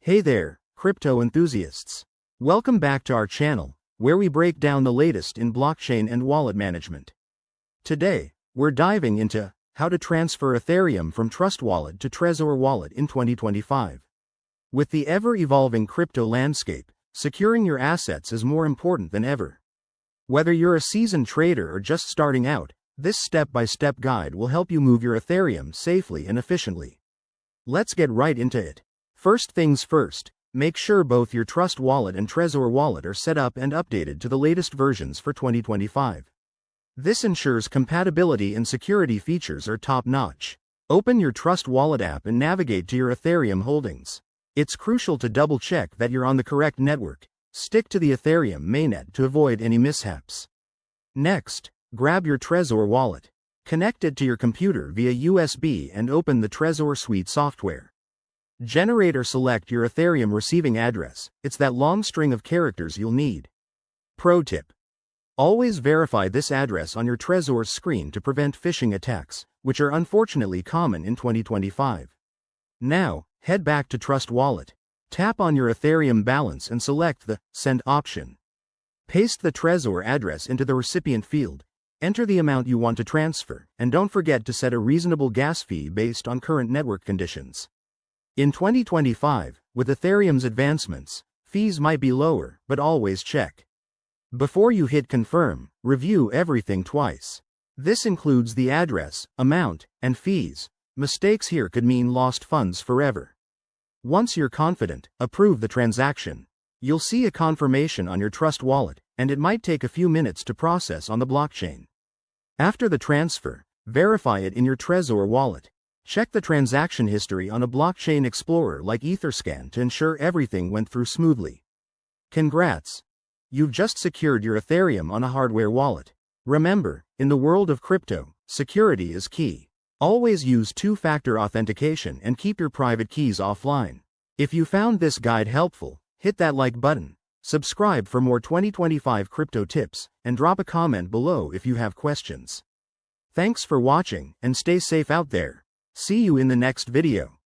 Hey there, crypto enthusiasts. Welcome back to our channel, where we break down the latest in blockchain and wallet management. Today, we're diving into how to transfer Ethereum from Trust Wallet to Trezor Wallet in 2025. With the ever-evolving crypto landscape, securing your assets is more important than ever. Whether you're a seasoned trader or just starting out, this step-by-step guide will help you move your Ethereum safely and efficiently. Let's get right into it. First things first, make sure both your Trust Wallet and Trezor Wallet are set up and updated to the latest versions for 2025. This ensures compatibility and security features are top-notch. Open your Trust Wallet app and navigate to your Ethereum holdings. It's crucial to double-check that you're on the correct network. Stick to the Ethereum mainnet to avoid any mishaps. Next, grab your Trezor Wallet. Connect it to your computer via USB and open the Trezor Suite software. Generate or select your Ethereum receiving address. It's that long string of characters you'll need. Pro tip: always verify this address on your Trezor's screen to prevent phishing attacks, which are unfortunately common in 2025. Now, head back to Trust Wallet. Tap on your Ethereum balance and select the Send option. Paste the Trezor address into the recipient field. Enter the amount you want to transfer, and don't forget to set a reasonable gas fee based on current network conditions. In 2025, with Ethereum's advancements, fees might be lower, but always check. Before you hit confirm, review everything twice. This includes the address, amount, and fees. Mistakes here could mean lost funds forever. Once you're confident, approve the transaction. You'll see a confirmation on your Trust Wallet, and it might take a few minutes to process on the blockchain. After the transfer, verify it in your Trezor Wallet. Check the transaction history on a blockchain explorer like Etherscan to ensure everything went through smoothly. Congrats! You've just secured your Ethereum on a hardware wallet. Remember, in the world of crypto, security is key. Always use two-factor authentication and keep your private keys offline. If you found this guide helpful, hit that like button, subscribe for more 2025 crypto tips, and drop a comment below if you have questions. Thanks for watching, and stay safe out there. See you in the next video.